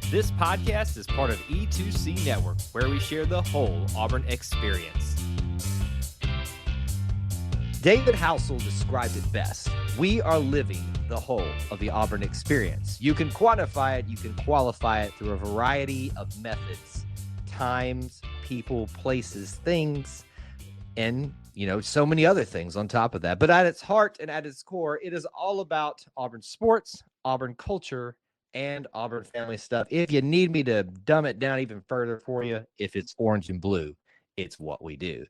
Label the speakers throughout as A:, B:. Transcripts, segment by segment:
A: This podcast is part of E2C Network, where we share the whole Auburn experience. David Housel described it best. We are living the whole of the Auburn experience. You can quantify it, you can qualify it through a variety of methods, times, people, places, things, and so many other things on top of that. But at its heart and at its core, it is all about Auburn sports, Auburn culture, and Auburn family stuff. If you need me to dumb it down even further for you, if it's orange and blue, it's what we do.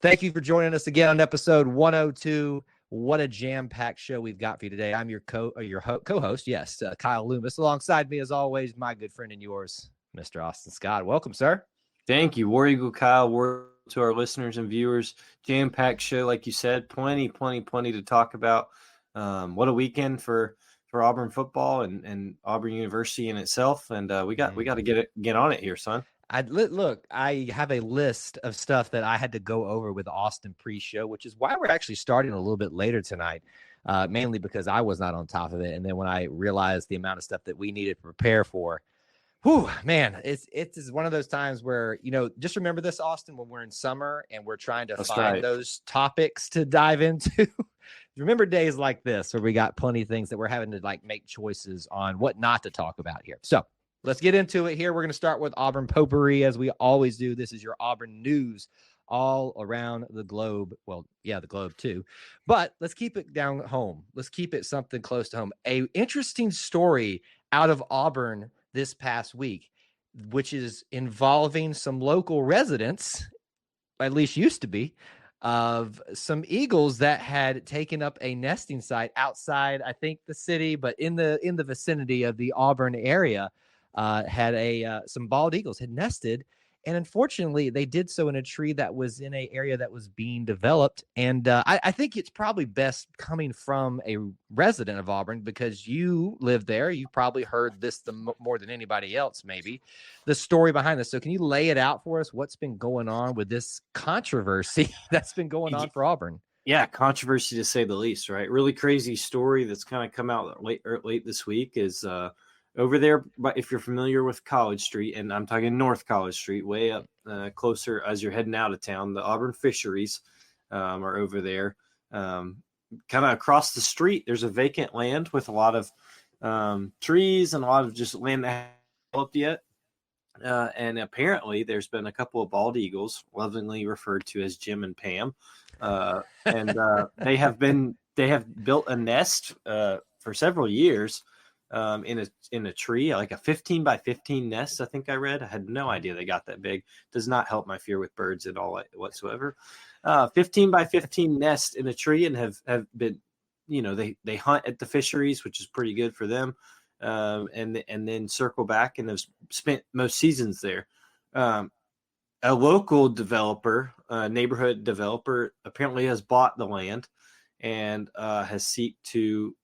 A: Thank you for joining us again on episode 102. What a jam-packed show we've got for you today. I'm your co-host, yes, Kyle Loomis. Alongside me, as always, my good friend and yours, Mr. Austin Scott. Welcome, sir.
B: Thank you. War Eagle Kyle. War to our listeners and viewers. Jam-packed show, like you said. Plenty to talk about. What a weekend for Auburn football and Auburn University in itself. And we got to get on it here, son.
A: I have a list of stuff that I had to go over with Austin pre-show, which is why we're actually starting a little bit later tonight, mainly because I was not on top of it. And then when I realized the amount of stuff that we needed to prepare for, it's one of those times where, just remember this, Austin, when we're in summer and we're trying to find those topics to dive into. Remember days like this where we got plenty of things that we're having to make choices on what not to talk about here. So let's get into it here. We're going to start with Auburn potpourri, as we always do. This is your Auburn news all around the globe. Well, yeah, the globe too. But let's keep it down home. Let's keep it something close to home. A interesting story out of Auburn this past week, which is involving some local residents, at least used to be, of some eagles that had taken up a nesting site outside, I think, the city, but in the vicinity of the Auburn area. Some bald eagles had nested, and unfortunately they did so in a tree that was in an area that was being developed. And I think it's probably best coming from a resident of Auburn, because you live there. You've probably heard this more than anybody else, maybe, the story behind this. So can you lay it out for us? What's been going on with this controversy that's been going on for Auburn?
B: Yeah, controversy to say the least, right? Really crazy story that's kind of come out late this week is over there, but if you're familiar with College Street, and I'm talking North College Street, way up closer as you're heading out of town, the Auburn fisheries are over there. Kind of across the street, there's a vacant land with a lot of trees and a lot of just land that hasn't developed yet. And apparently there's been a couple of bald eagles, lovingly referred to as Jim and Pam. And they have built a nest for several years in a tree, like a 15 by 15 nest. I think I read. I had no idea they got that big. Does not help my fear with birds at all whatsoever. 15 by 15 nest in a tree, and have been, they hunt at the fisheries, which is pretty good for them. And then circle back and have spent most seasons there. A local developer, neighborhood developer, apparently has bought the land and has sought to,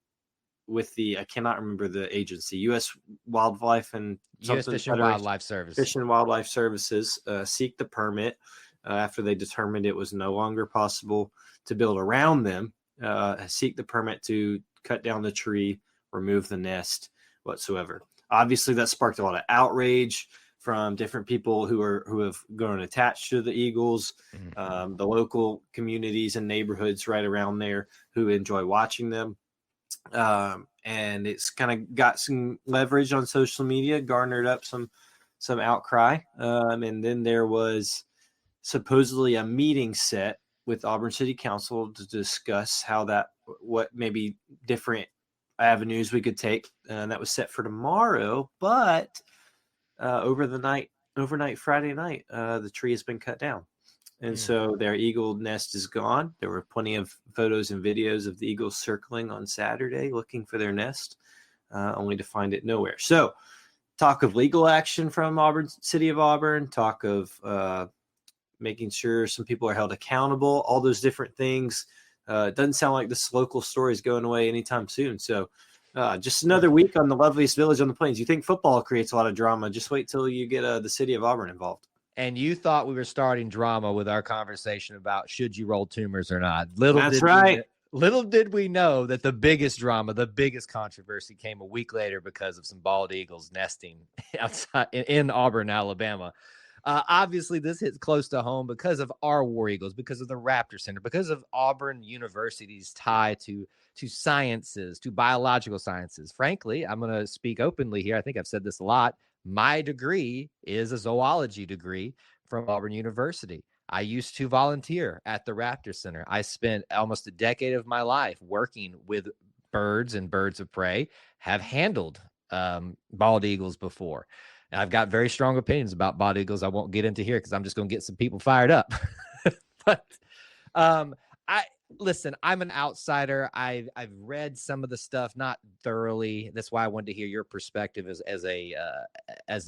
B: with I cannot remember the agency, U.S. Wildlife and
A: U.S. Fish and Wildlife Service.
B: Fish and Wildlife Services seek the permit after they determined it was no longer possible to build around them. Seek the permit to cut down the tree, remove the nest whatsoever. Obviously, that sparked a lot of outrage from different people who have grown attached to the Eagles, the local communities and neighborhoods right around there who enjoy watching them. And it's kind of got some leverage on social media, garnered up some outcry. And then there was supposedly a meeting set with Auburn City Council to discuss what maybe different avenues we could take. And that was set for tomorrow, but overnight Friday night, the tree has been cut down. And so their eagle nest is gone. There were plenty of photos and videos of the eagles circling on Saturday looking for their nest, only to find it nowhere. So talk of legal action from Auburn, City of Auburn, talk of making sure some people are held accountable, all those different things. It doesn't sound like this local story is going away anytime soon. So just another week on the loveliest village on the plains. You think football creates a lot of drama. Just wait till you get the City of Auburn involved.
A: And you thought we were starting drama with our conversation about should you roll tumors or not.
B: That's right.
A: Little did we know that the biggest drama, the biggest controversy came a week later because of some bald eagles nesting outside in Auburn, Alabama. Obviously, this hits close to home because of our War Eagles, because of the Raptor Center, because of Auburn University's tie to sciences, to biological sciences. Frankly, I'm going to speak openly here. I think I've said this a lot. My degree is a zoology degree from Auburn University. I used to volunteer at the Raptor Center. I spent almost a decade of my life working with birds and birds of prey, have handled bald eagles before. And I've got very strong opinions about bald eagles. I won't get into here because I'm just going to get some people fired up. But listen, I'm an outsider. I've read some of the stuff, not thoroughly. That's why I wanted to hear your perspective as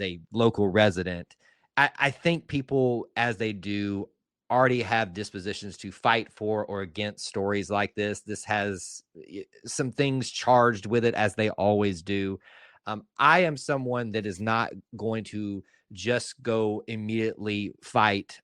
A: a local resident. I think people, as they do, already have dispositions to fight for or against stories like this. This has some things charged with it, as they always do. I am someone that is not going to just go immediately fight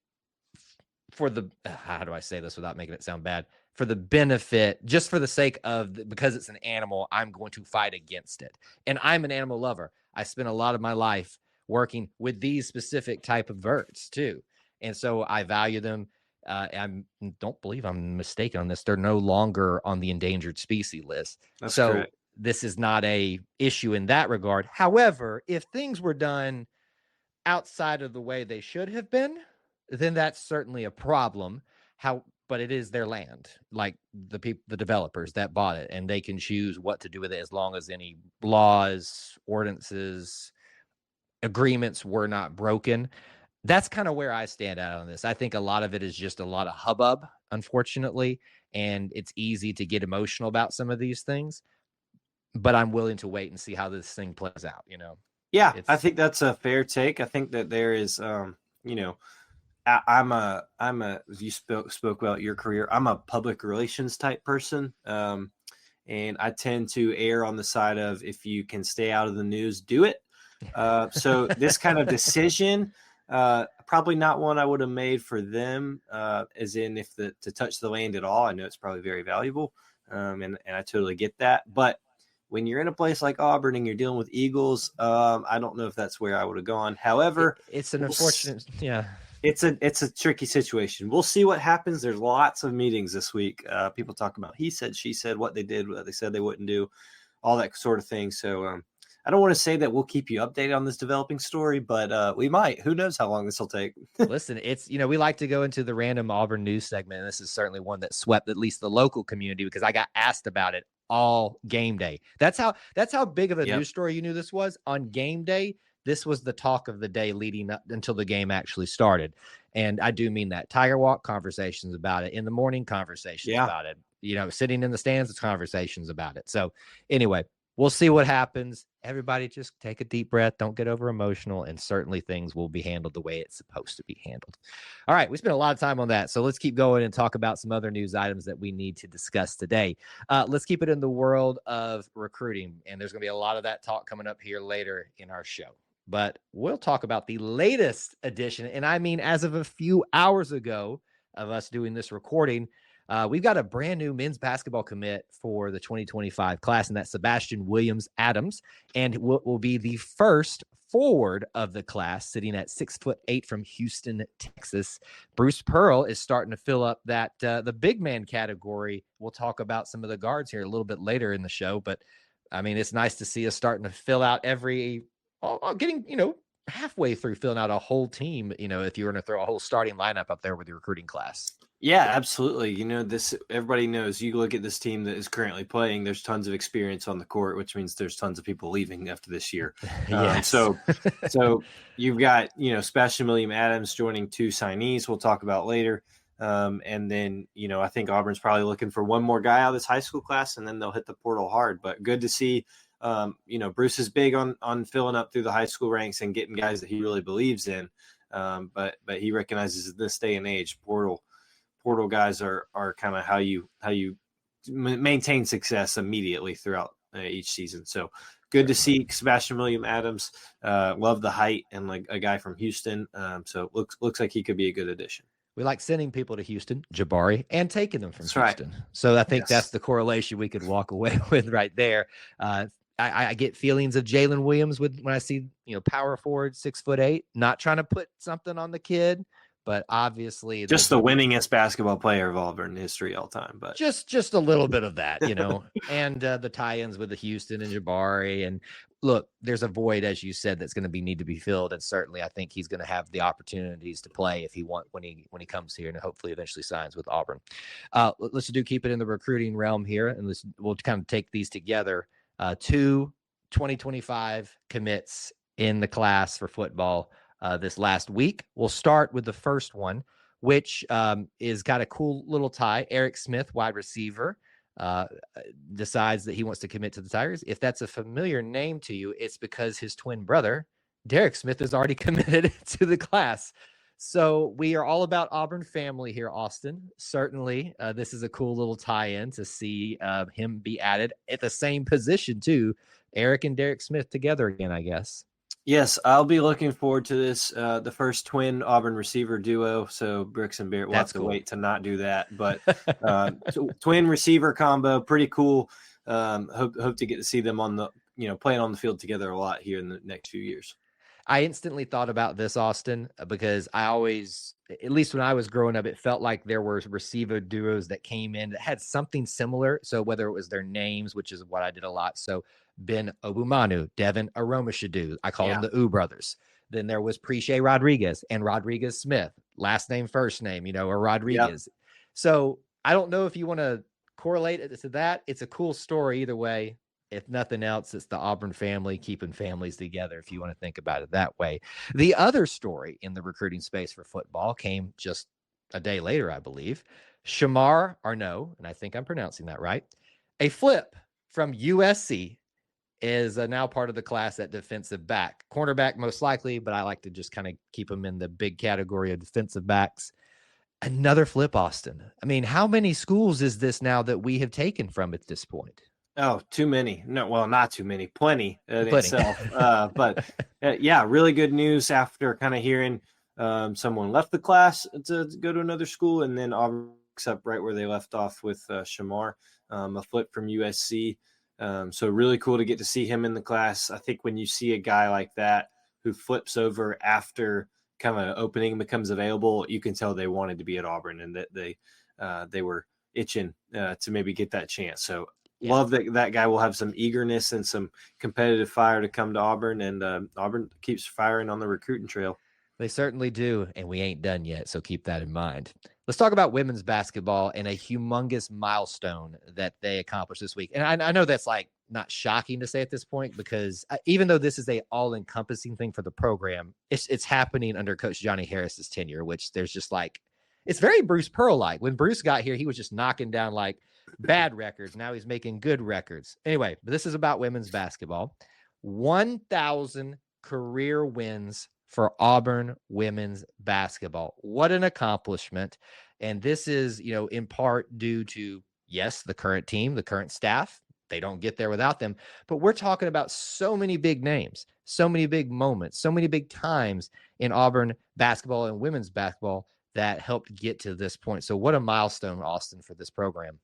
A: for the, how do I say this without making it sound bad? For the benefit, just for the sake of, because it's an animal, I'm going to fight against it. And I'm an animal lover. I spent a lot of my life working with these specific type of birds too. And so I value them. I don't believe I'm mistaken on this. They're no longer on the endangered species list.
B: That's
A: so
B: correct.
A: This is not a issue in that regard. However, if things were done outside of the way they should have been, then that's certainly a problem. But it is their land, like the developers that bought it, and they can choose what to do with it as long as any laws, ordinances, agreements were not broken. That's kind of where I stand out on this. I think a lot of it is just a lot of hubbub, unfortunately, and it's easy to get emotional about some of these things. But I'm willing to wait and see how this thing plays out.
B: Yeah, I think that's a fair take. I think that there is, I'm a you spoke about your career. I'm a public relations type person. And I tend to err on the side of, if you can stay out of the news, do it. So this kind of decision, probably not one I would have made for them, as in to touch the land at all. I know it's probably very valuable. And I totally get that. But when you're in a place like Auburn and you're dealing with eagles, I don't know if that's where I would have gone. However,
A: it's an unfortunate,
B: it's a tricky situation. We'll see what happens. There's lots of meetings this week. People talking about he said, she said, what they did, what they said they wouldn't do, all that sort of thing. So I don't want to say that we'll keep you updated on this developing story, but we might. Who knows how long this will take?
A: Listen, it's, we like to go into the random Auburn news segment, and this is certainly one that swept at least the local community, because I got asked about it all game day. That's how big of a news story you knew this was. On game day, this was the talk of the day leading up until the game actually started. And I do mean that. Tiger Walk, conversations about it. In the morning, conversations about it. Sitting in the stands, conversations about it. So anyway, we'll see what happens. Everybody just take a deep breath. Don't get over emotional. And certainly things will be handled the way it's supposed to be handled. All right. We spent a lot of time on that. So let's keep going and talk about some other news items that we need to discuss today. Let's keep it in the world of recruiting. And there's going to be a lot of that talk coming up here later in our show. But we'll talk about the latest edition. And I mean, as of a few hours ago of us doing this recording, we've got a brand new men's basketball commit for the 2025 class, and that's Sebastian Williams-Adams, and will be the first forward of the class, sitting at 6'8" from Houston, Texas. Bruce Pearl is starting to fill up that the big man category. We'll talk about some of the guards here a little bit later in the show, but I mean, it's nice to see us starting to fill out getting halfway through filling out a whole team, if you're going to throw a whole starting lineup up there with your recruiting class.
B: Yeah, absolutely. Everybody knows, you look at this team that is currently playing, there's tons of experience on the court, which means there's tons of people leaving after this year.
A: Yes.
B: So you've got, Sebastian Williams-Adams joining two signees we'll talk about later. And then, I think Auburn's probably looking for one more guy out of this high school class, and then they'll hit the portal hard. But good to see. Bruce is big on filling up through the high school ranks and getting guys that he really believes in. But he recognizes in this day and age, portal guys are kind of how you maintain success immediately throughout each season. So good to see Sebastian Williams-Adams. Love the height and like a guy from Houston. So looks like he could be a good addition.
A: We like sending people to Houston, Jabari, and taking them from
B: That's
A: Houston.
B: right.
A: So I think that's the correlation we could walk away with right there. I get feelings of Jalen Williams when I see, power forward, 6'8", not trying to put something on the kid, but obviously
B: just the winningest basketball player of Auburn history all time, but
A: just a little bit of that, and the tie-ins with the Houston and Jabari. And look, there's a void, as you said, that's going to need to be filled. And certainly I think he's going to have the opportunities to play if he when he comes here and hopefully eventually signs with Auburn. Let's keep it in the recruiting realm here. And we'll kind of take these together. 2 2025 commits in the class for football this last week. We'll start with the first one, which is got a cool little tie. Eric Smith, wide receiver, decides that he wants to commit to the Tigers. If that's a familiar name to you, it's because his twin brother, Derek Smith, is already committed to the class. So we are all about Auburn family here, Austin. Certainly, this is a cool little tie-in to see him be added at the same position too. Eric and Derek Smith together again, I guess.
B: Yes, I'll be looking forward to this. The first twin Auburn receiver duo. So Brooks and Barrett will have to wait to not do that. But twin receiver combo, pretty cool. Hope to get to see them on the playing on the field together a lot here in the next few years.
A: I instantly thought about this, Austin, because I always, at least when I was growing up, it felt like there were receiver duos that came in that had something similar. So whether it was their names, which is what I did a lot. So Ben Obumanu, Devin Aromashadu, I call them the U brothers. Then there was Preche Rodriguez and Rodriguez Smith, last name, first name, or Rodriguez. Yep. So I don't know if you want to correlate it to that. It's a cool story either way. If nothing else, it's the Auburn family keeping families together, if you want to think about it that way. The other story in the recruiting space for football came just a day later, I believe. Shamar Arnaud, and I think I'm pronouncing that right, a flip from USC, is now part of the class at defensive back. Cornerback most likely, but I like to just kind of keep them in the big category of defensive backs. Another flip, Austin. I mean, how many schools is this now that we have taken from at this point?
B: Oh, too many. No, well, not too many. Plenty in itself. But really good news after kind of hearing someone left the class to go to another school, and then Auburn picks up right where they left off with Shamar, a flip from USC. So really cool to get to see him in the class. I think when you see a guy like that who flips over after kind of opening becomes available, you can tell they wanted to be at Auburn and that they were itching to maybe get that chance. So love that guy will have some eagerness and some competitive fire to come to Auburn, and Auburn keeps firing on the recruiting trail.
A: They certainly do, and we ain't done yet, so keep that in mind. Let's talk about women's basketball and a humongous milestone that they accomplished this week. And I know that's like not shocking to say at this point, because even though this is a all-encompassing thing for the program, it's happening under Coach Johnny Harris's tenure, which there's just like, it's very Bruce Pearl-like. When Bruce got here, he was just knocking down like bad records. Now he's making good records. Anyway, but this is about women's basketball. 1,000 career wins for Auburn women's basketball. What an accomplishment. And this is, in part due to, yes, the current team, the current staff. They don't get there without them. But we're talking about so many big names, so many big moments, so many big times in Auburn basketball and women's basketball that helped get to this point. So what a milestone, Austin, for this program.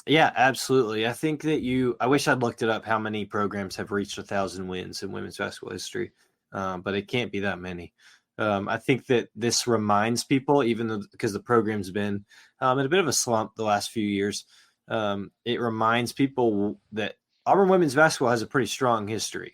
B: Yeah, absolutely. I think that I wish I'd looked it up how many programs have reached 1,000 wins in women's basketball history, but it can't be that many. I think that this reminds people, even though because the program's been in a bit of a slump the last few years, it reminds people that Auburn women's basketball has a pretty strong history.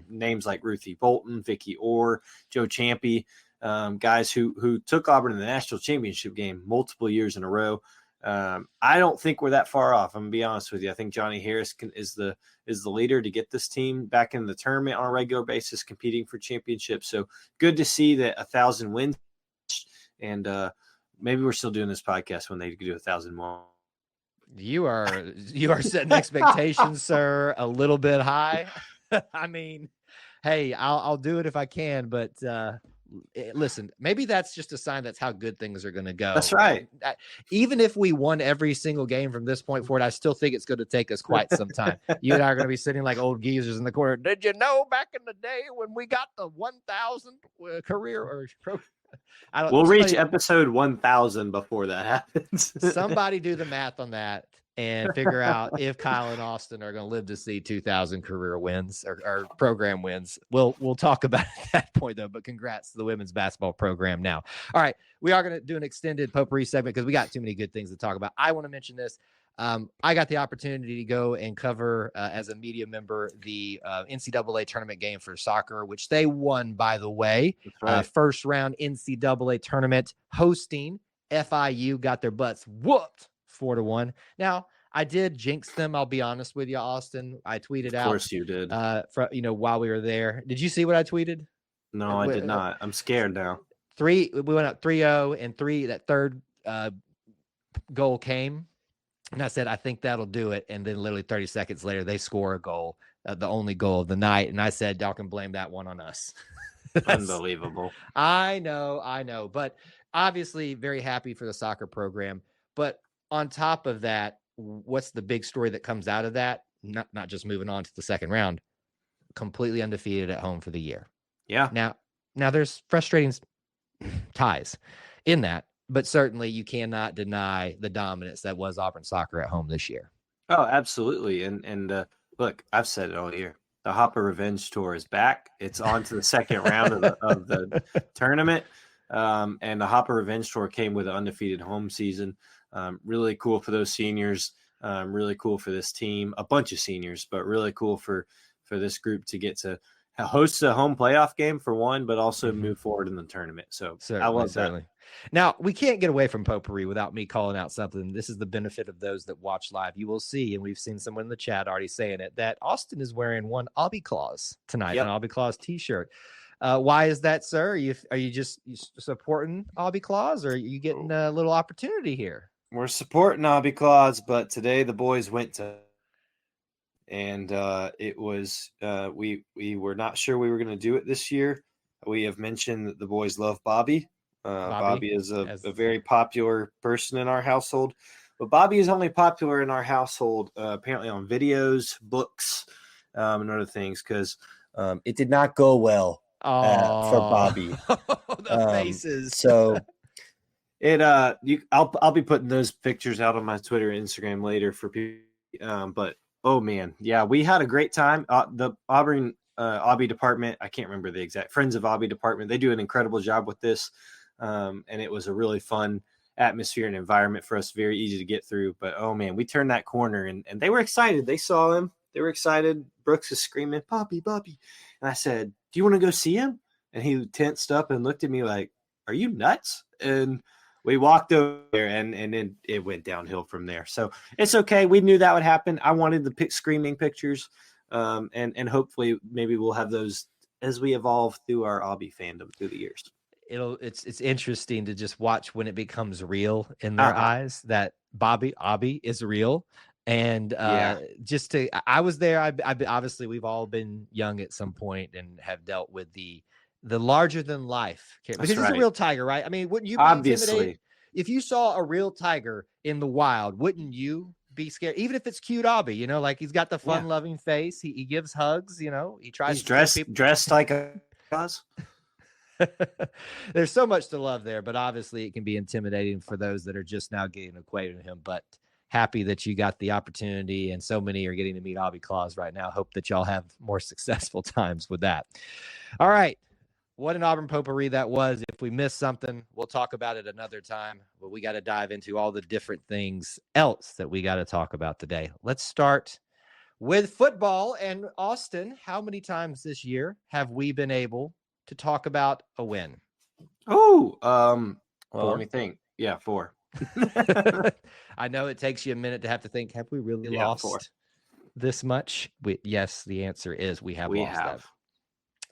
B: Names like Ruthie Bolton, Vicky Orr, Joe Champy, guys who took Auburn in the national championship game multiple years in a row. I don't think we're that far off. I'm gonna be honest with you. I think Johnny Harris is the leader to get this team back in the tournament on a regular basis, competing for championships. So good to see that 1,000 wins, and maybe we're still doing this podcast when they do 1,000 more.
A: You are setting expectations, sir, a little bit high. I mean, hey, I'll do it if I can, but listen, maybe that's just a sign that's how good things are going to go.
B: That's right.
A: Even if we won every single game from this point forward, I still think it's going to take us quite some time. You and I are going to be sitting like old geezers in the corner. Did you know back in the day when we got the 1,000 career or
B: We'll reach episode 1000 before that happens.
A: Somebody do the math on that and figure out if Kyle and Austin are going to live to see 2,000 career wins or program wins. We'll talk about it at that point, though. But congrats to the women's basketball program now. All right, we are going to do an extended potpourri segment because we got too many good things to talk about. I want to mention this. I got the opportunity to go and cover as a media member the NCAA tournament game for soccer, which they won, by the way. Right. First round NCAA tournament hosting FIU, got their butts whooped 4-1. Now, I did jinx them. I'll be honest with you, Austin. I tweeted out. Of
B: course you did.
A: While we were there. Did you see what I tweeted?
B: No, I did not. I'm scared now.
A: We went up 3-0 and that third goal came. And I said, I think that'll do it. And then literally 30 seconds later, they score a goal, the only goal of the night. And I said, y'all can blame that one on us.
B: Unbelievable.
A: I know. But obviously very happy for the soccer program. But on top of that, what's the big story that comes out of that? Not just moving on to the second round, completely undefeated at home for the year.
B: Yeah.
A: Now there's frustrating ties in that. But certainly you cannot deny the dominance that was Auburn soccer at home this year.
B: Oh, absolutely. And look, I've said it all year. The Hopper Revenge Tour is back. It's on to the second round of the tournament. And the Hopper Revenge Tour came with an undefeated home season. Really cool for those seniors. Really cool for this team. A bunch of seniors, but really cool for this group to get to host a home playoff game for one, but also move forward in the tournament. So I love that.
A: Now, we can't get away from potpourri without me calling out something. This is the benefit of those that watch live. You will see, and we've seen someone in the chat already saying it, that Austin is wearing one Obby Claus tonight, an Obby Claus t-shirt. Why is that, sir? Are you just supporting Obby Claus, or are you getting a little opportunity here?
B: We're supporting Obby Claus, but today the boys went to, and it was we were not sure we were going to do it this year. We have mentioned that the boys love Bobby. Bobby is a very popular person in our household, but Bobby is only popular in our household apparently on videos, books, and other things, because it did not go well for Bobby.
A: The faces.
B: So I'll be putting those pictures out on my Twitter and Instagram later for people. But oh man, yeah, we had a great time. The Auburn Obby department, I can't remember the exact Friends of Obby department. They do an incredible job with this. And it was a really fun atmosphere and environment for us, very easy to get through. But, oh, man, we turned that corner, and they were excited. They saw him. They were excited. Brooks is screaming, Bobby, Bobby. And I said, do you want to go see him? And he tensed up and looked at me like, are you nuts? And we walked over there, and then it went downhill from there. So it's okay. We knew that would happen. I wanted the screaming pictures, and hopefully maybe we'll have those as we evolve through our Obby fandom through the years.
A: It's interesting to just watch when it becomes real in their eyes that Obby is real. And I was there. I obviously we've all been young at some point and have dealt with the larger than life character, because he's a real tiger, right? I mean, wouldn't you be intimidated if you saw a real tiger in the wild? Wouldn't you be scared, even if it's cute Obby? Like he's got the fun loving face. He gives hugs. He tries.
B: He's dressed like a cause.
A: There's so much to love there, but obviously it can be intimidating for those that are just now getting acquainted with him. But happy that you got the opportunity, and so many are getting to meet Obby Claus right now. Hope that y'all have more successful times with that. All right. What an Auburn potpourri that was. If we missed something, we'll talk about it another time, but we got to dive into all the different things else that we got to talk about today. Let's start with football. And Austin, how many times this year have we been able to talk about a win?
B: Well, let me think. Yeah, 4.
A: I know it takes you a minute to have to think, have we really lost 4 this much? Yes, the answer is we have lost that.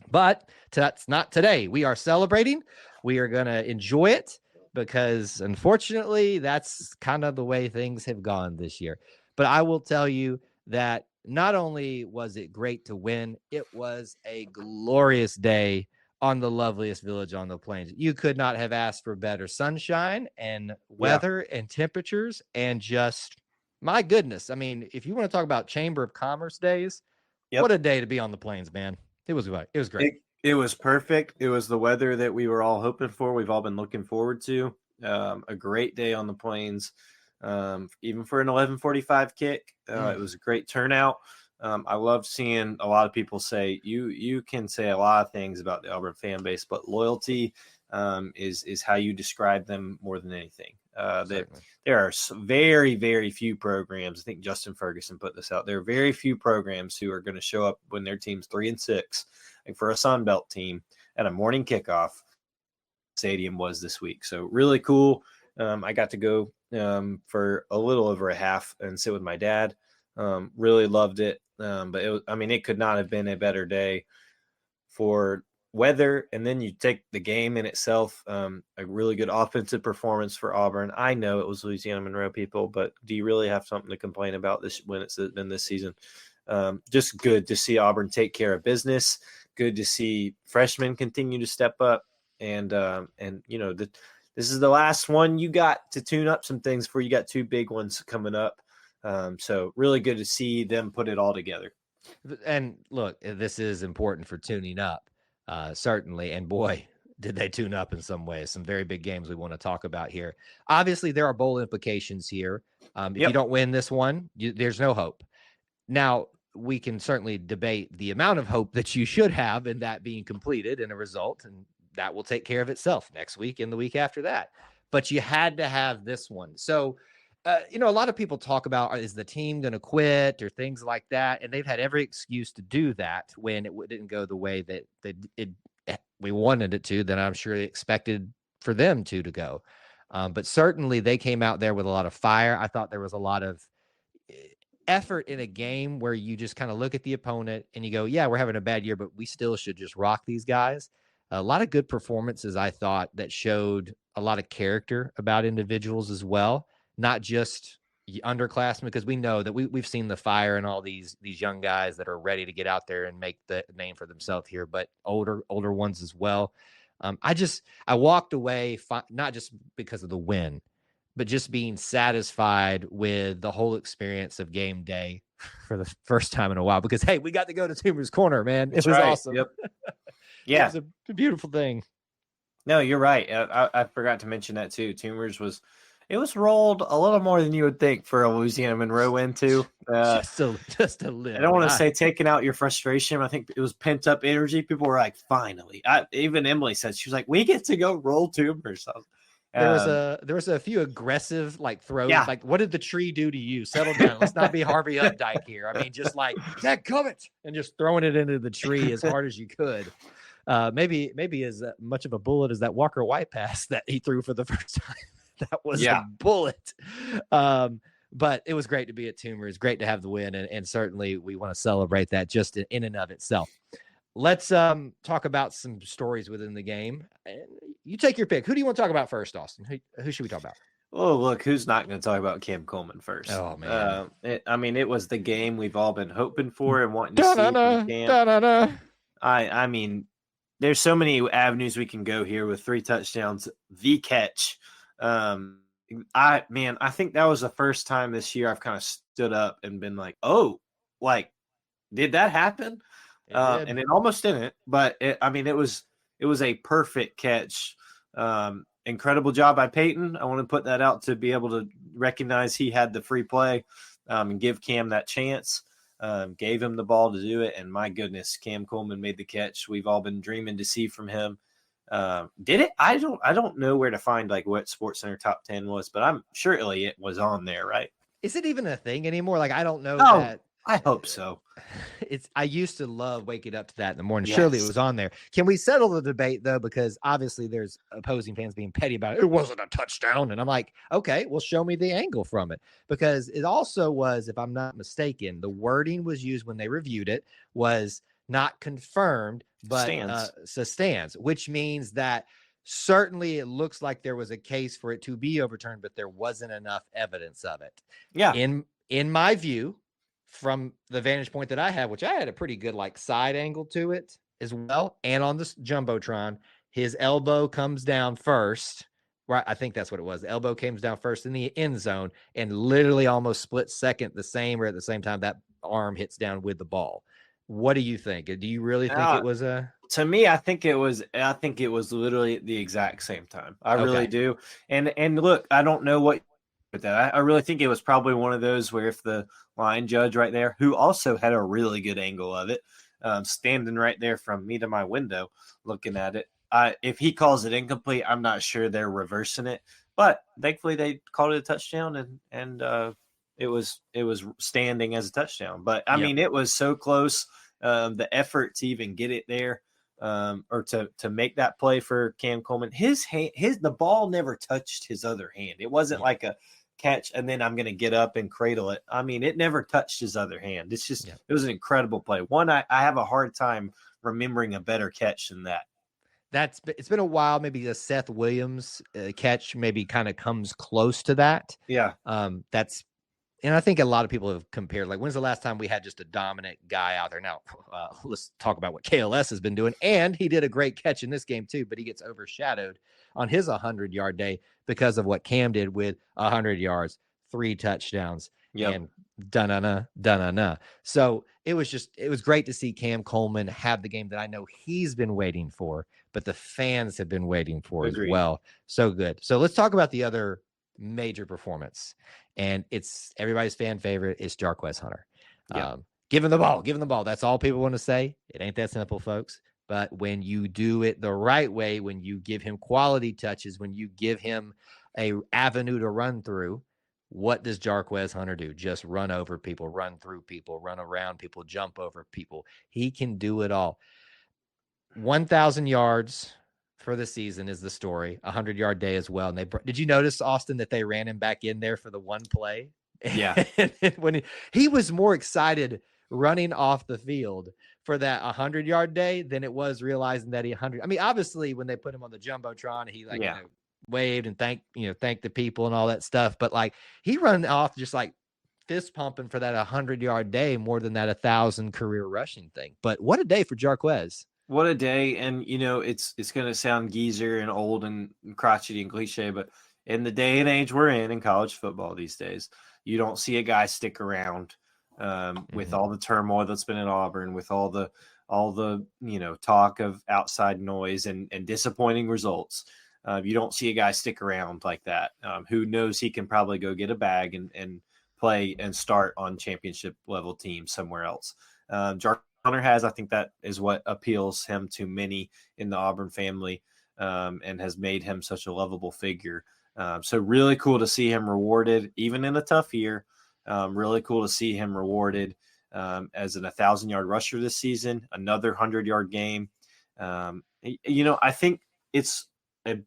A: But that's not today. We are celebrating. We are going to enjoy it because, unfortunately, that's kind of the way things have gone this year. But I will tell you that not only was it great to win, it was a glorious day on the loveliest village on the plains. You could not have asked for better sunshine and weather and temperatures, and just, my goodness. I mean, if you want to talk about Chamber of Commerce days, what a day to be on the plains, man. It was great.
B: It was perfect. It was the weather that we were all hoping for. We've all been looking forward to. A great day on the plains, even for an 11:45 kick. It was a great turnout. I love seeing a lot of people say you can say a lot of things about the Auburn fan base, but loyalty is how you describe them more than anything. There are very, very few programs. I think Justin Ferguson put this out. There are very few programs who are going to show up when their team's 3-6, like for a Sun Belt team at a morning kickoff. Stadium was this week, so really cool. I got to go for a little over a half and sit with my dad. Really loved it. But it could not have been a better day for weather. And then you take the game in itself, a really good offensive performance for Auburn. I know it was Louisiana Monroe, people, but do you really have something to complain about this when it's been this season? Just good to see Auburn take care of business. Good to see freshmen continue to step up. And this is the last one. You got to tune up some things before you got two big ones coming up. So really good to see them put it all together.
A: And look, this is important for tuning up, certainly. And boy, did they tune up in some ways. Some very big games we want to talk about here. Obviously, there are bowl implications here. If you don't win this one, there's no hope. Now, we can certainly debate the amount of hope that you should have in that being completed in a result, and that will take care of itself next week and the week after that. But you had to have this one. So, a lot of people talk about, is the team going to quit or things like that? And they've had every excuse to do that when it didn't go the way that we wanted it to, then I'm sure they expected for them to go. But certainly they came out there with a lot of fire. I thought there was a lot of effort in a game where you just kind of look at the opponent and you go, yeah, we're having a bad year, but we still should just rock these guys. A lot of good performances, I thought, that showed a lot of character about individuals as well, not just underclassmen, because we know that we've seen the fire in all these young guys that are ready to get out there and make the name for themselves here, but older ones as well. I walked away not just because of the win, but just being satisfied with the whole experience of game day for the first time in a while, because, hey, we got to go to Toomer's Corner, man. It was awesome.
B: Yep. Yeah.
A: It was a beautiful thing.
B: No, you're right. I forgot to mention that too. Toomer's was rolled a little more than you would think for a Louisiana Monroe win too.
A: Just a little.
B: I don't want to say taking out your frustration. I think it was pent up energy. People were like, finally. Even Emily said, she was like, we get to go roll Toomer's.
A: There was a few aggressive throws. Yeah. Like, what did the tree do to you? Settle down. Let's not be Harvey Updike here. I mean, just that comet and just throwing it into the tree as hard as you could. Maybe as much of a bullet as that Walker White pass that he threw for the first time. That was a bullet. But it was great to be at Toomer. It's great to have the win, and certainly we want to celebrate that just in and of itself. Let's talk about some stories within the game. You take your pick. Who do you want to talk about first, Austin? Who should we talk about?
B: Oh, look, who's not going to talk about Cam Coleman first?
A: Oh, man.
B: It was the game we've all been hoping for and wanting to see from Cam. I mean, there's so many avenues we can go here with 3 touchdowns, the catch. I think that was the first time this year I've kind of stood up and been like, oh, did that happen? And it almost didn't, but it was a perfect catch. Incredible job by Peyton. I want to put that out to be able to recognize he had the free play and give Cam that chance. Gave him the ball to do it, and my goodness, Cam Coleman made the catch we've all been dreaming to see from him. Did it? I don't know where to find what SportsCenter top 10 was, but I'm surely it was on there, right?
A: Is it even a thing anymore? I don't know
B: that. I hope so.
A: I used to love waking up to that in the morning. Yes. Surely it was on there. Can we settle the debate though? Because obviously there's opposing fans being petty about it. It wasn't a touchdown. And I'm like, okay, well, show me the angle from it, because it also was, if I'm not mistaken, the wording was used when they reviewed it was not confirmed, but stands, which means that certainly it looks like there was a case for it to be overturned, but there wasn't enough evidence of it.
B: Yeah.
A: In my view, from the vantage point that I have, which I had a pretty good side angle to it as well, and on this Jumbotron, his elbow comes down first. Right, I think that's what it was. The elbow comes down first in the end zone, and literally almost split second, at the same time that arm hits down with the ball. What do you think? Do you really think it was a?
B: To me, I think it was literally the exact same time. I really
A: Okay.
B: do. And look, I don't know what with that. I really think it was probably one of those where if the line judge right there, who also had a really good angle of it, standing right there from me to my window looking at it, if he calls it incomplete, I'm not sure they're reversing it. But thankfully, they called it a touchdown, and it was standing as a touchdown. But I
A: Yep.
B: mean, it was so close. The effort to even get it there, or to make that play for Cam Coleman, the ball never touched his other hand. It wasn't
A: Yeah.
B: like a catch and then I'm going to get up and cradle it. I mean, it never touched his other hand. It's just,
A: Yep.
B: it was an incredible play. One, I have a hard time remembering a better catch than that.
A: It's been a while. Maybe a Seth Williams catch maybe kind of comes close to that.
B: Yeah.
A: And I think a lot of people have compared, like, when's the last time we had just a dominant guy out there? Now, let's talk about what KLS has been doing. And he did a great catch in this game, too, but he gets overshadowed on his 100-yard day because of what Cam did with 100 yards, 3 touchdowns, and da-na-na. So it was great to see Cam Coleman have the game that I know he's been waiting for, but the fans have been waiting for as well. So good. So let's talk about the other major performance. And it's everybody's fan favorite. It's Jarquez Hunter. Give him the ball. That's all people want to say. It ain't that simple, folks. But when you do it the right way, when you give him quality touches, when you give him a avenue to run through, what does Jarquez Hunter do? Just run over people, run through people, run around people, jump over people. He can do it all. 1,000 yards for the season is the story. 100-yard day as well. And did you notice, Austin, that they ran him back in there for the one play?
B: Yeah.
A: And when he was more excited running off the field for that 100-yard day than it was realizing that he 100. I mean, obviously, when they put him on the jumbotron, he waved and thanked the people and all that stuff. But like, he run off just like fist pumping for that 100-yard day more than that 1,000 career rushing thing. But what a day for Jarquez.
B: What a day. And, it's going to sound geezer and old and crotchety and cliche, but in the day and age we're in college football these days, you don't see a guy stick around with all the turmoil that's been at Auburn, with all the talk of outside noise and disappointing results. You don't see a guy stick around like that. Who knows, he can probably go get a bag and play and start on championship level teams somewhere else. Hunter has. I think that is what appeals him to many in the Auburn family, and has made him such a lovable figure. So really cool to see him rewarded, even in a tough year. Really cool to see him rewarded as an 1,000-yard rusher this season, another 100-yard game. I think it's a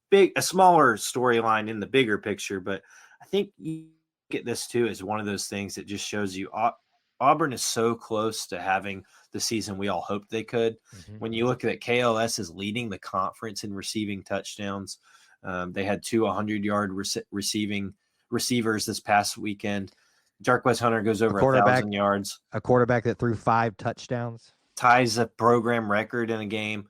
B: smaller storyline in the bigger picture, but I think you get this too as one of those things that just shows you Auburn is so close to having the season we all hoped they could. When you look at it, KLS is leading the conference in receiving touchdowns. They had 2 100-yard receivers this past weekend. Jarquez Hunter goes over 1,000 yards.
A: A quarterback that threw 5 touchdowns.
B: Ties a program record in a game.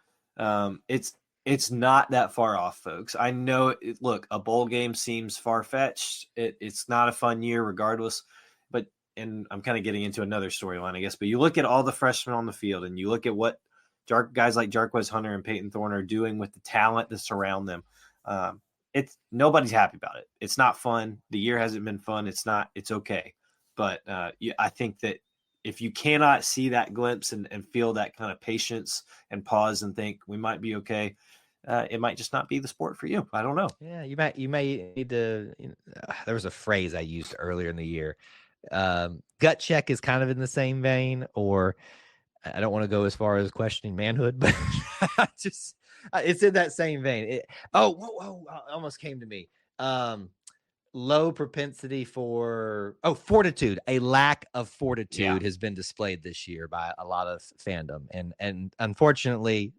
B: It's not that far off, folks. I know. Look, a bowl game seems far-fetched. It's not a fun year regardless. And I'm kind of getting into another storyline, I guess, but you look at all the freshmen on the field and you look at what guys like Jarquez Hunter and Peyton Thorne are doing with the talent that's around them. Nobody's happy about it. It's not fun. The year hasn't been fun. It's okay. But I think that if you cannot see that glimpse and feel that kind of patience and pause and think we might be okay, it might just not be the sport for you. I don't know.
A: Yeah, you may need to. There was a phrase I used earlier in the year. Gut check is kind of in the same vein, or I don't want to go as far as questioning manhood, but it's in that same vein. Almost came to me. Low propensity for fortitude. A lack of fortitude has been displayed this year by a lot of fandom, and unfortunately,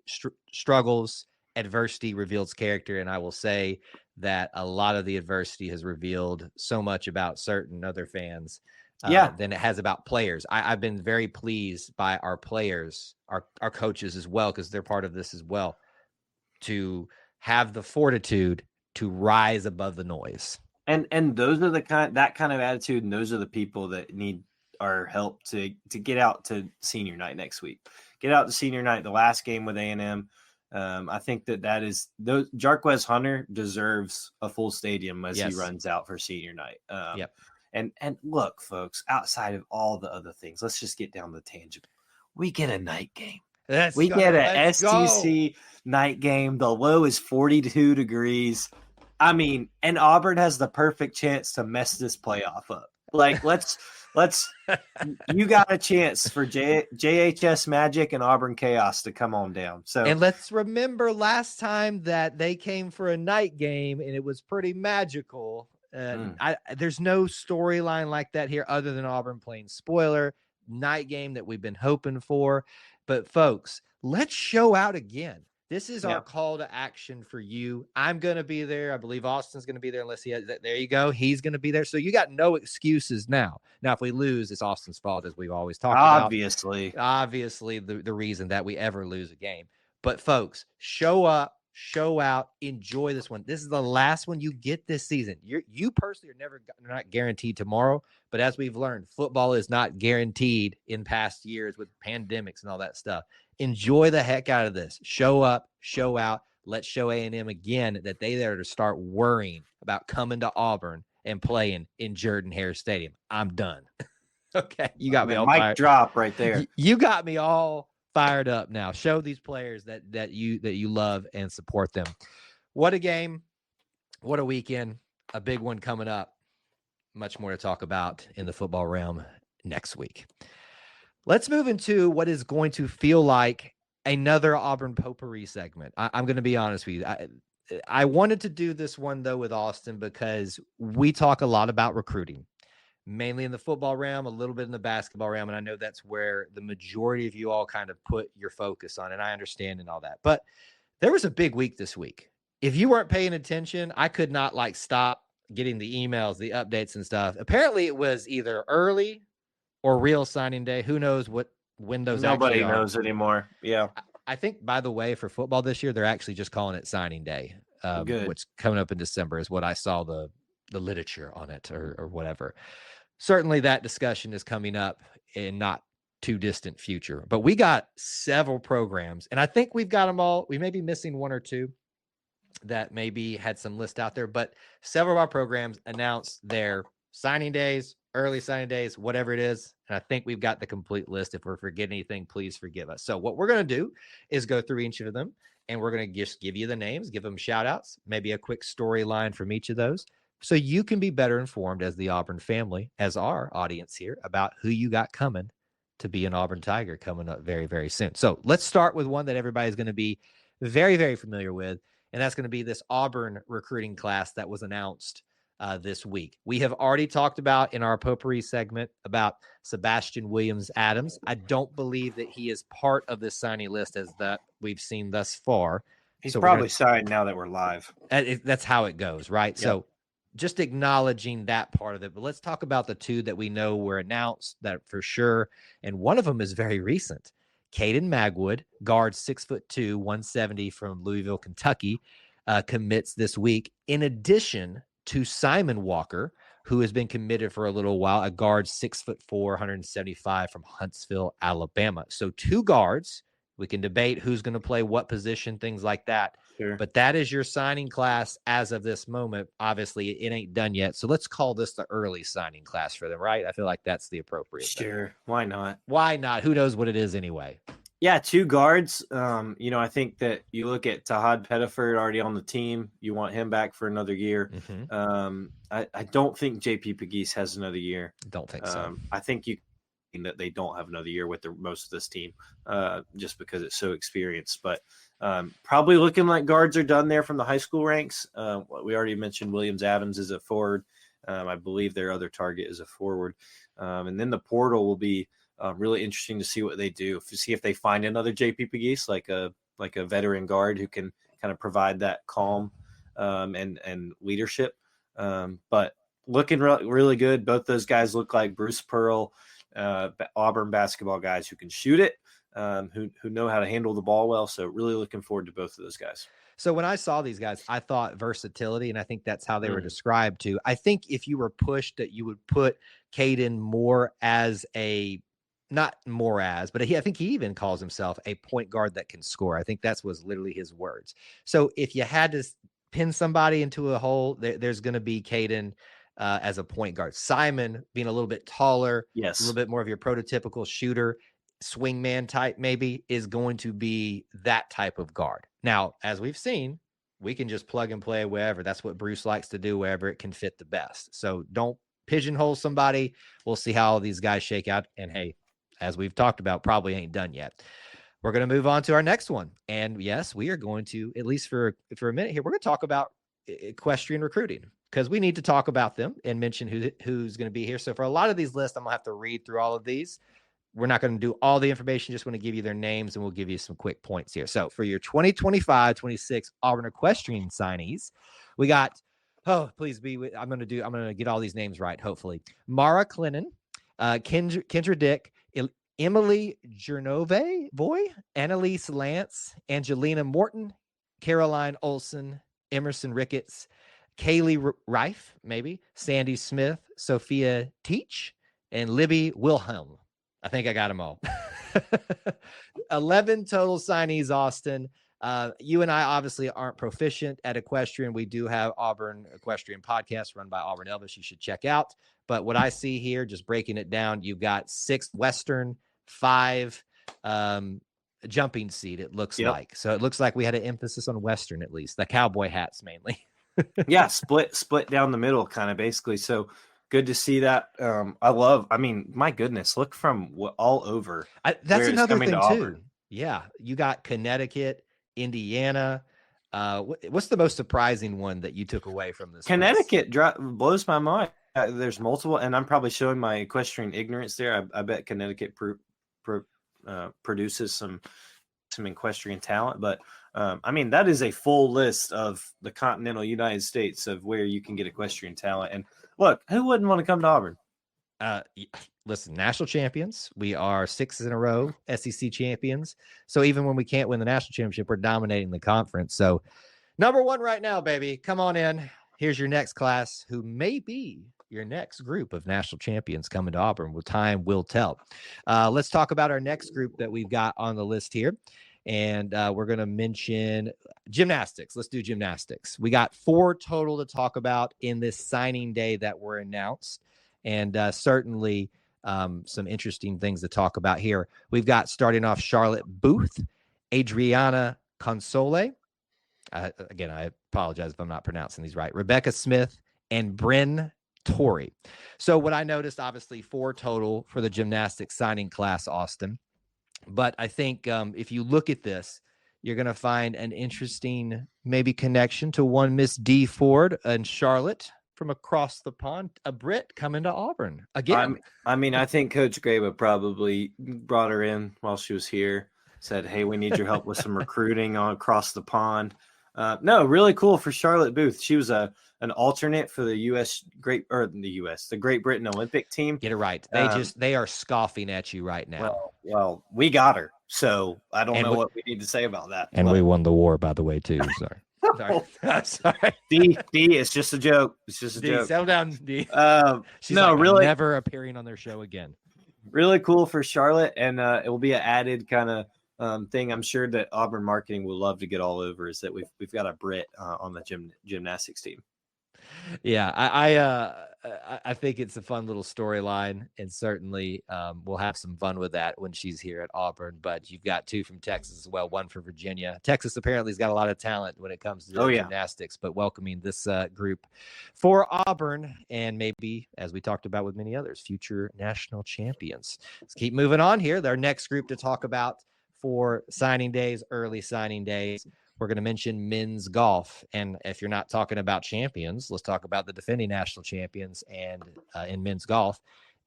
A: struggles, adversity reveals character, and I will say that a lot of the adversity has revealed so much about certain other fans than it has about players. I've been very pleased by our players, our coaches as well, because they're part of this as well, to have the fortitude to rise above the noise.
B: And those are that kind of attitude, and those are the people that need our help to get out to senior night next week. Get out to senior night, the last game with A&M. I think that is those Jarquez Hunter deserves a full stadium as he runs out for senior night. And look, folks, outside of all the other things, let's just get down to the tangible. We get a night game. We get an STC night game. The low is 42 degrees. I mean, and Auburn has the perfect chance to mess this playoff up. Like, let's you got a chance for JHS Magic and Auburn Chaos to come on down. So,
A: and let's remember last time that they came for a night game and it was pretty magical. There's no storyline like that here other than Auburn playing spoiler night game that we've been hoping for. But folks, let's show out again. This is our call to action for you. I'm going to be there. I believe Austin's going to be there unless he has that. There you go. He's going to be there. So you got no excuses now. Now, if we lose, it's Austin's fault, as we've always talked about. Obviously, the reason that we ever lose a game. But folks, show up, show out, enjoy this one. This is the last one you get this season. You personally are not guaranteed tomorrow. But as we've learned, football is not guaranteed in past years with pandemics and all that stuff. Enjoy the heck out of this. Show up, show out. Let's show A&M again that they there to start worrying about coming to Auburn and playing in Jordan-Hare Stadium. I'm done. Okay, you got me all
B: mic drop right there.
A: You got me all fired up now. Show these players that you love and support them. What a game. What a weekend. A big one coming up. Much more to talk about in the football realm next week. Let's move into what is going to feel like another Auburn potpourri segment. I'm going to be honest with you. I wanted to do this one, though, with Austin because we talk a lot about recruiting, mainly in the football realm, a little bit in the basketball realm. And I know that's where the majority of you all kind of put your focus on. And I understand and all that. But there was a big week this week. If you weren't paying attention, I could not stop getting the emails, the updates and stuff. Apparently it was either early or real signing day. Who knows what windows
B: Nobody
A: actually are.
B: knows anymore. Yeah.
A: I think, by the way, for football this year, they're actually just calling it signing day. What's coming up in December is what I saw the literature on it or whatever. Certainly that discussion is coming up in not too distant future. But we got several programs, and I think we've got them all. We may be missing one or two that maybe had some list out there, but several of our programs announced their signing days, early signing days, whatever it is. And I think we've got the complete list. If we're forgetting anything, please forgive us. So what we're going to do is go through each of them, and we're going to just give you the names, give them shout outs, maybe a quick storyline from each of those, so you can be better informed as the Auburn family, as our audience here, about who you got coming to be an Auburn Tiger coming up very, very soon. So let's start with one that everybody's going to be very, very familiar with, and that's going to be this Auburn recruiting class that was announced this week. We have already talked about in our potpourri segment about Sebastian Williams-Adams. I don't believe that he is part of this signing list as that we've seen thus far.
B: He's probably signed now that we're live.
A: That's how it goes, right? Yep. So just acknowledging that part of it. But let's talk about the two that we know were announced that for sure. And one of them is very recent. Caden Magwood, guard 6'2", 170 from Louisville, Kentucky, commits this week. In addition to Simon Walker, who has been committed for a little while, a guard 6'4", 175 from Huntsville, Alabama. So two guards. We can debate who's going to play what position, things like that.
B: Sure.
A: But that is your signing class as of this moment. Obviously, it ain't done yet. So let's call this the early signing class for them, right? I feel like that's the appropriate
B: Sure.
A: thing.
B: Why not?
A: Why not? Who knows what it is anyway?
B: Yeah, two guards. I think that you look at Tahad Pettiford already on the team. You want him back for another year.
A: Mm-hmm.
B: I don't think JP Pegues has another year.
A: Don't think so.
B: I think that they don't have another year with most of this team, just because it's so experienced. But probably looking like guards are done there from the high school ranks. We already mentioned Williams-Adams is a forward. I believe their other target is a forward. And then the portal will be really interesting to see what they do. See if they find another JP Pegues, like a veteran guard who can kind of provide that calm and leadership. But looking really good. Both those guys look like Bruce Pearl, Auburn basketball guys who can shoot it, who know how to handle the ball well. So really looking forward to both of those guys.
A: So when I saw these guys, I thought versatility, and I think that's how they were described too. I think if you were pushed, that you would put Caden more as not more as, but I think he even calls himself a point guard that can score. I think that was literally his words. So if you had to pin somebody into a hole, there's going to be Caden as a point guard. Simon being a little bit taller,
B: yes,
A: a little bit more of your prototypical shooter, swingman type maybe, is going to be that type of guard. Now, as we've seen, we can just plug and play wherever. That's what Bruce likes to do, wherever it can fit the best. So don't pigeonhole somebody. We'll see how all these guys shake out. And hey, as we've talked about, probably ain't done yet. We're going to move on to our next one. And yes, we are going to, at least for a minute here, we're going to talk about equestrian recruiting, because we need to talk about them and mention who's going to be here. So for a lot of these lists, I'm going to have to read through all of these. We're not going to do all the information, just want to give you their names, and we'll give you some quick points here. So for your 2025-26 Auburn equestrian signees, we got, I'm going to get all these names right, hopefully. Mara Clennon, Kendra Dick, Emily Jernove, Annalise Lance, Angelina Morton, Caroline Olson, Emerson Ricketts, Kaylee Reif, maybe, Sandy Smith, Sophia Teach, and Libby Wilhelm. I think I got them all. 11 total signees, Austin. You and I obviously aren't proficient at equestrian. We do have Auburn Equestrian Podcast run by Auburn Elvis you should check out. But what I see here, just breaking it down, you've got 6 Western, 5 jumping seat, it looks like. So it looks like we had an emphasis on Western, at least. The cowboy hats mainly.
B: Yeah, split down the middle kind of basically. So good to see that. My goodness, look from all over.
A: That's another thing too. Yeah, you got Connecticut, Indiana. What's the most surprising one that you took away from this?
B: Connecticut blows my mind. There's multiple, and I'm probably showing my equestrian ignorance there. I bet Connecticut produces some equestrian talent, but that is a full list of the continental United States of where you can get equestrian talent. And look, who wouldn't want to come to Auburn?
A: Listen, national champions. We are 6 in a row SEC champions. So even when we can't win the national championship, we're dominating the conference. So number 1 right now, baby. Come on in. Here's your next class, who may be your next group of national champions coming to Auburn. Time will tell. Let's talk about our next group that we've got on the list here. And we're going to mention gymnastics. Let's do gymnastics. We got 4 total to talk about in this signing day that were announced. And certainly some interesting things to talk about here. We've got, starting off, Charlotte Booth, Adriana Console. Again, I apologize if I'm not pronouncing these right. Rebecca Smith and Bryn Torrey. So what I noticed, obviously 4 total for the gymnastics signing class, Austin. But I think if you look at this, you're going to find an interesting maybe connection to one Miss D. Ford and Charlotte from across the pond, a Brit coming to Auburn again.
B: I think Coach Graba probably brought her in while she was here, said, hey, we need your help with some recruiting across the pond. No, really cool for Charlotte Booth. She was an alternate for the Great Britain Olympic team.
A: Get it right. They are scoffing at you right now.
B: Well, we got her, so I don't know what we need to say about that.
A: And we won the war, by the way, too. Sorry. Sorry.
B: D, it's just a joke. It's just a joke.
A: Settle down, D. She's
B: really
A: never appearing on their show again.
B: Really cool for Charlotte, and it will be an added kind of thing I'm sure that Auburn marketing will love to get all over, is that we've got a Brit on the gymnastics team.
A: Yeah, I think it's a fun little storyline, and certainly we'll have some fun with that when she's here at Auburn. But you've got 2 from Texas as well, 1 from Virginia. Texas apparently has got a lot of talent when it comes to gymnastics, but welcoming this group for Auburn, and maybe, as we talked about with many others, future national champions. Let's keep moving on here. Our next group to talk about for signing days, early signing days, we're going to mention men's golf. And if you're not talking about champions, let's talk about the defending national champions and in men's golf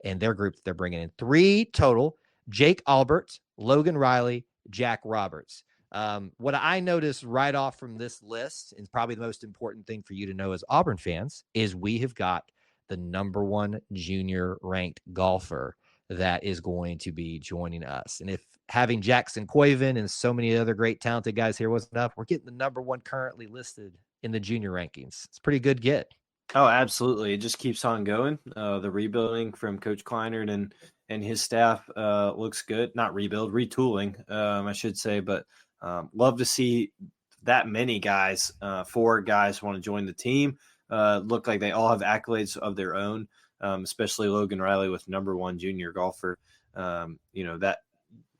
A: and their group that they're bringing in. 3 total: Jake Albert, Logan Riley, Jack Roberts. What I noticed right off from this list, and probably the most important thing for you to know as Auburn fans, is we have got the number 1 junior ranked golfer that is going to be joining us. And if having Jackson Coyven and so many other great talented guys here wasn't enough, we're getting the number one currently listed in the junior rankings. It's a pretty good get.
B: Oh, absolutely. It just keeps on going. The rebuilding from Coach Kleinert and his staff looks good. Not rebuild, retooling, I should say. But love to see that many guys, 4 guys want to join the team. Look like they all have accolades of their own, especially Logan Riley with number 1 junior golfer. That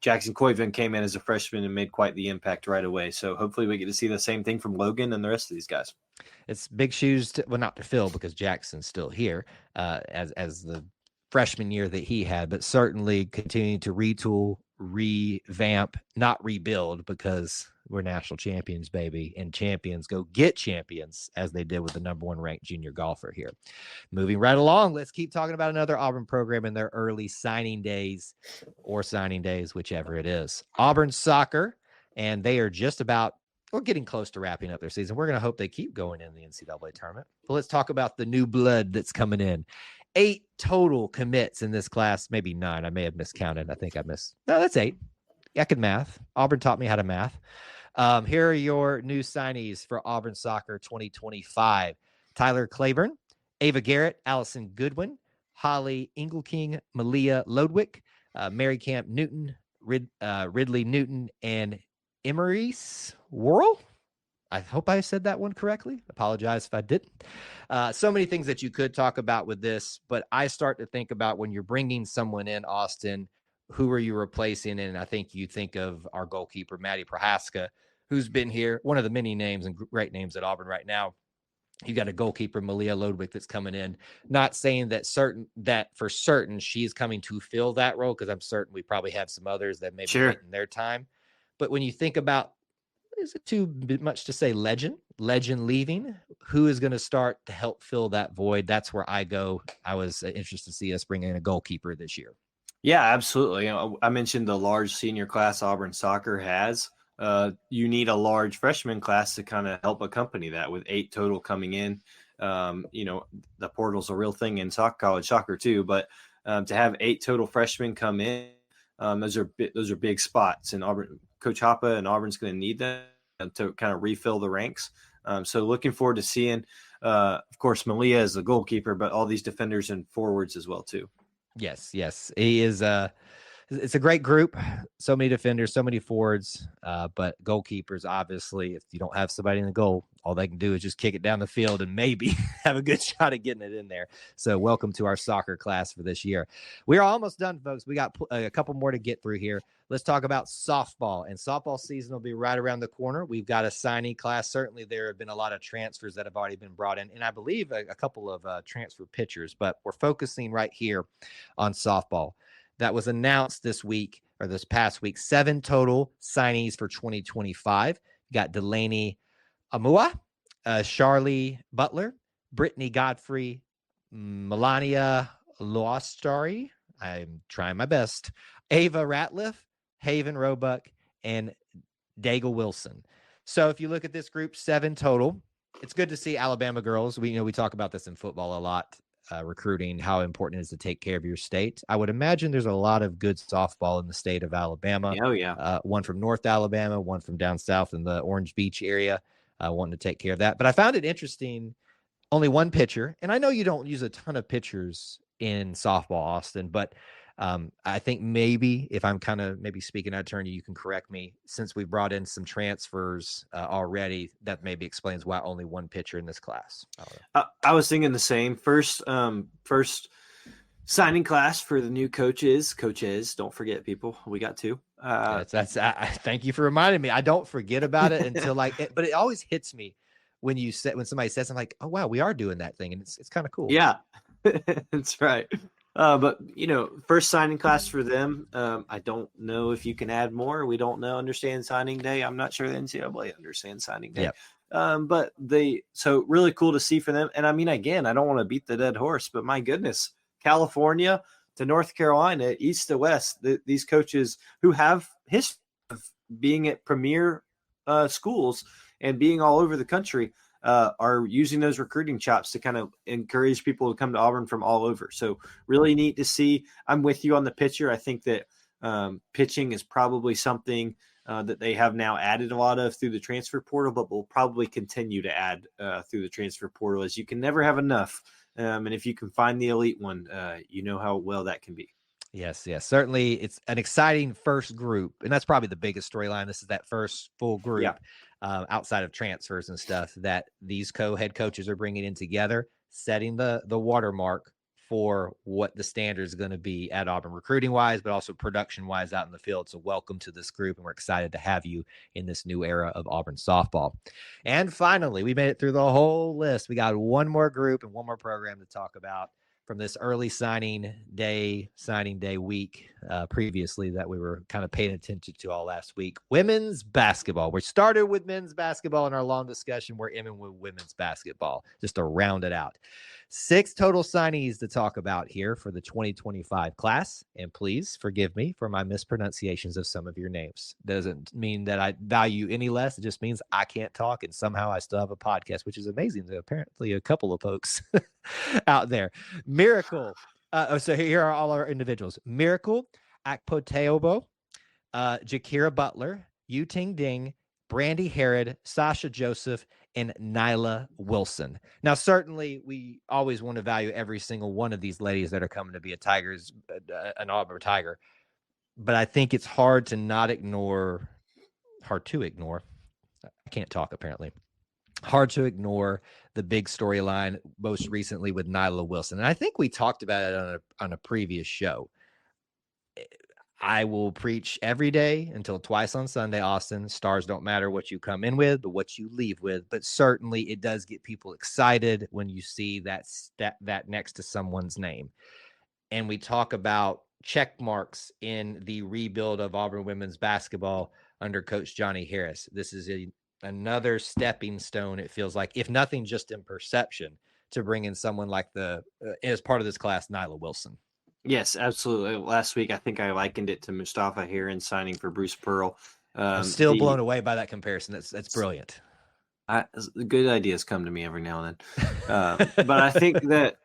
B: Jackson Coyven came in as a freshman and made quite the impact right away. So hopefully we get to see the same thing from Logan and the rest of these guys.
A: It's big shoes not to fill because Jackson's still here as the freshman year that he had, but certainly continuing to retool, revamp, not rebuild, because we're national champions, baby, and champions go get champions, as they did with the number 1 ranked junior golfer here. Moving right along, let's keep talking about another Auburn program in their early signing days, whichever it is. Auburn soccer, and they are just about we're getting close to wrapping up their season. We're going to hope they keep going in the NCAA tournament. But let's talk about the new blood that's coming in. 8 total commits in this class, maybe 9. I may have miscounted. I think I missed. No, that's 8. I can math. Auburn taught me how to math. Here are your new signees for Auburn soccer 2025. Tyler Claiborne, Ava Garrett, Allison Goodwin, Holly Ingleking, Malia Lodwick, Mary Camp Newton, Ridley Newton, and Emery's Worrell. I hope I said that one correctly. Apologize if I didn't. So many things that you could talk about with this, but I start to think about when you're bringing someone in, Austin, who are you replacing? And I think you think of our goalkeeper, Maddie Prohaska, who's been here, one of the many names and great names at Auburn right now. You got a goalkeeper, Malia Lodwick, that's coming in. Not saying that for certain she's coming to fill that role, because I'm certain we probably have some others that may be waiting their time. But when you think about, is it too much to say legend leaving? Who is going to start to help fill that void? That's where I go. I was interested to see us bring in a goalkeeper this year.
B: Yeah, absolutely. I mentioned the large senior class Auburn soccer has. You need a large freshman class to kind of help accompany that, with 8 total coming in. The portal's a real thing in college soccer too, but to have 8 total freshmen come in, those are big spots. And Auburn, Coach Hoppe and Auburn's going to need them to kind of refill the ranks. So looking forward to seeing, of course, Malia as the goalkeeper, but all these defenders and forwards as well too.
A: Yes. He is it's a great group. So many defenders, so many forwards, but goalkeepers, obviously, if you don't have somebody in the goal, all they can do is just kick it down the field and maybe have a good shot at getting it in there. So welcome to our soccer class for this year. We're almost done, folks. We got a couple more to get through here. Let's talk about softball, and softball season will be right around the corner. We've got a signee class. Certainly there have been a lot of transfers that have already been brought in, and I believe a couple of transfer pitchers, but we're focusing right here on softball. That was announced this past week. 7 total signees for 2025. You got Delaney Amua, Charlie Butler, Brittany Godfrey, Melania Loastari. I'm trying my best. Ava Ratliff, Haven Roebuck, and Daigle Wilson. So if you look at this group, 7 total. It's good to see Alabama girls. We talk about this in football a lot. Recruiting, how important it is to take care of your state. I would imagine there's a lot of good softball in the state of Alabama.
B: Oh, yeah.
A: One from North Alabama, one from down south in the Orange Beach area, wanting to take care of that. But I found it interesting, only 1 pitcher, and I know you don't use a ton of pitchers in softball, Austin, but I think maybe if I'm kind of maybe speaking out of turn, you can correct me, since we brought in some transfers already, that maybe explains why only 1 pitcher in this class.
B: I was thinking the same. First signing class for the new coaches. Don't forget, people. We got 2.
A: Thank you for reminding me. I don't forget about it until but it always hits me when somebody says, I'm like, oh wow, we are doing that thing, and it's kind of cool.
B: Yeah, that's right. But first signing class for them. I don't know if you can add more. We don't understand signing day. I'm not sure the NCAA understands signing day. Yep. But so really cool to see for them. And I mean, again, I don't want to beat the dead horse, but my goodness, California to North Carolina, east to west, these coaches who have history of being at premier schools and being all over the country. are using those recruiting chops to kind of encourage people to come to Auburn from all over. So really neat to see. I'm with you on the pitcher. I think that pitching is probably something that they have now added a lot of through the transfer portal, but will probably continue to add through the transfer portal, as you can never have enough. And if you can find the elite one, you know how well that can be.
A: Yes. Certainly, it's an exciting first group, and that's probably the biggest storyline. This is that first full group outside of transfers and stuff that these co-head coaches are bringing in together, setting the watermark for what the standard is going to be at Auburn recruiting wise, but also production wise out in the field. So welcome to this group, and we're excited to have you in this new era of Auburn softball. And finally, we made it through the whole list. We got one more group and one more program to talk about from this early signing day week previously that we were kind of paying attention to all last week. Women's basketball. We started with men's basketball in our long discussion. We're ending with women's basketball just to round it out. 6 total signees to talk about here for the 2025 class. And please forgive me for my mispronunciations of some of your names. Doesn't mean that I value any less. It just means I can't talk, and somehow I still have a podcast, which is amazing to apparently a couple of folks out there. Miracle. So here are all our individuals. Miracle, Akpoteobo, Jakira Butler, Yu-Ting Ding, Brandy Herod, Sasha Joseph, and Nyla Wilson. Now, certainly, we always want to value every single one of these ladies that are coming to be an Auburn Tiger. But I think it's hard to ignore. I can't talk, apparently. Hard to ignore the big storyline most recently with Nyla Wilson. And I think we talked about it on a previous show. I will preach every day until twice on Sunday, Austin. Stars don't matter what you come in with, but what you leave with. But certainly it does get people excited when you see that next to someone's name. And we talk about check marks in the rebuild of Auburn women's basketball under Coach Johnny Harris. This is another stepping stone, it feels like, if nothing just in perception, to bring in someone like as part of this class, Nyla Wilson.
B: Yes, absolutely. Last week, I think I likened it to Mustafa Heron signing for Bruce Pearl.
A: I'm still blown away by that comparison. That's brilliant.
B: Good ideas come to me every now and then. But I think that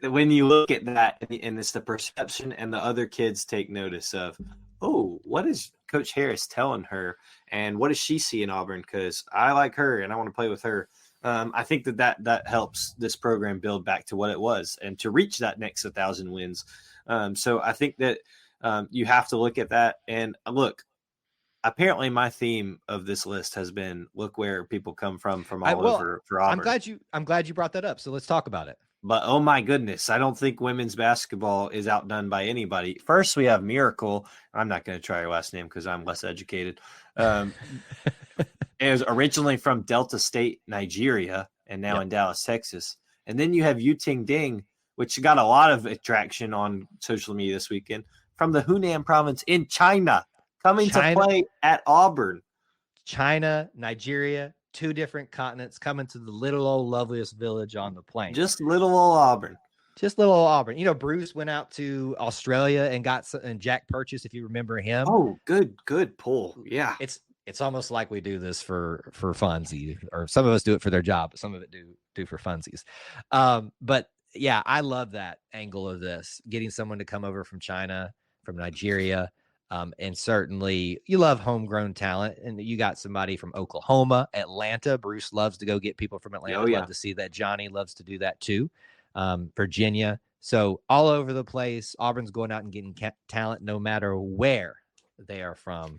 B: when you look at that, and it's the perception, and the other kids take notice of, oh, what is Coach Harris telling her? And what does she see in Auburn? Because I like her and I want to play with her. I think that helps this program build back to what it was and to reach that next 1,000 wins. So I think that you have to look at that. And look, apparently my theme of this list has been look where people come from all over for Auburn.
A: I'm glad you brought that up. So let's talk about it.
B: But oh my goodness, I don't think women's basketball is outdone by anybody. First, we have Miracle. I'm not going to try her last name because I'm less educated. It was originally from Delta State, Nigeria, and now in Dallas, Texas. And then you have Yu-Ting Ding, which got a lot of attraction on social media this weekend, from the Hunan province in China, coming to play at Auburn.
A: China, Nigeria, 2 different continents, coming to the little old loveliest village on the plain.
B: Just little old Auburn.
A: Just little old Auburn. You know, Bruce went out to Australia and Jack Purchase, if you remember him.
B: Oh, good pull. Yeah.
A: It's almost like we do this for funsies, or some of us do it for their job, but some of it do for funsies. But yeah, I love that angle of this, getting someone to come over from China, from Nigeria. And certainly you love homegrown talent, and you got somebody from Oklahoma, Atlanta. Bruce loves to go get people from Atlanta. Love to see that. Johnny loves to do that too. Virginia. So all over the place, Auburn's going out and getting talent no matter where they are from.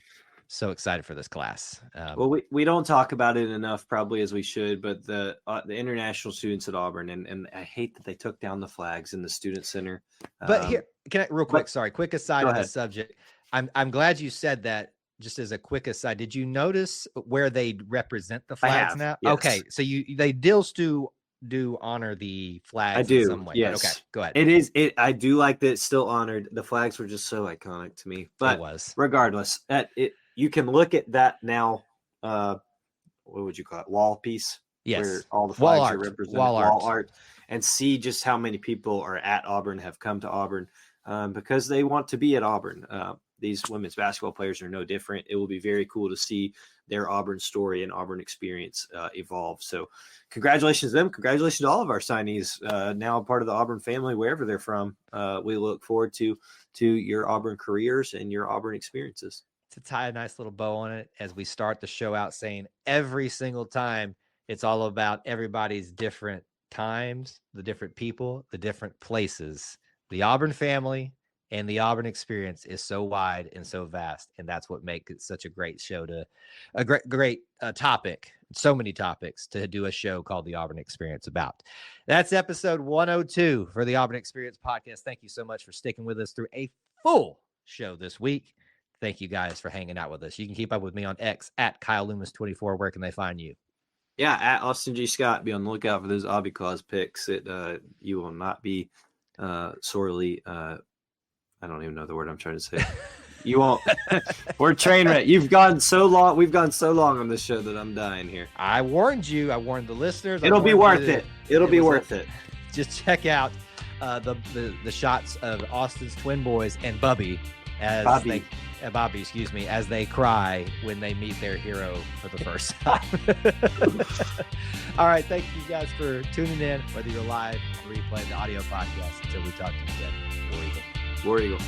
A: So excited for this class.
B: Well, we don't talk about it enough, probably, as we should, but the international students at Auburn, and I hate that they took down the flags in the student center.
A: But here, can I real quick? Quick aside on the subject. I'm glad you said that. Just as a quick aside, did you notice where they represent the flags now?
B: Yes.
A: Okay, so they do honor the flags.
B: I do.
A: in some way.
B: Yes.
A: Okay, go ahead.
B: It is. I do like that it's still honored. The flags were just so iconic to me. But regardless, you can look at that now. What would you call it? Wall piece.
A: Yes.
B: Where all the flags are represented. Wall art. And see just how many people are at Auburn, have come to Auburn because they want to be at Auburn. these women's basketball players are no different. It will be very cool to see their Auburn story and Auburn experience evolve. So congratulations to them. Congratulations to all of our signees, now a part of the Auburn family, wherever they're from. We look forward to your Auburn careers and your Auburn experiences.
A: To tie a nice little bow on it, as we start the show out saying every single time, it's all about everybody's different times, the different people, the different places. The Auburn family and the Auburn experience is so wide and so vast, and that's what makes it such a great show, a great topic, so many topics to do a show called the Auburn Experience about. That's episode 102 for the Auburn Experience podcast. Thank you so much for sticking with us through a full show this week. Thank you guys for hanging out with us. You can keep up with me on X at Kyle Loomis 24. Where can they find you?
B: Yeah, at Austin G. Scott. Be on the lookout for those Obby Claus picks. You will not be sorely. I don't even know the word I'm trying to say. You won't. We're train wreck. You've gone so long. We've gone so long on this show that I'm dying here.
A: I warned you. I warned the listeners.
B: It'll be worth it. It'll be worth it.
A: Just check out the shots of Austin's twin boys and Bobby, as they cry when they meet their hero for the first time. All right. Thank you guys for tuning in, whether you're live or replay the audio podcast. Until we talk to you again. War Eagle.
B: War Eagle.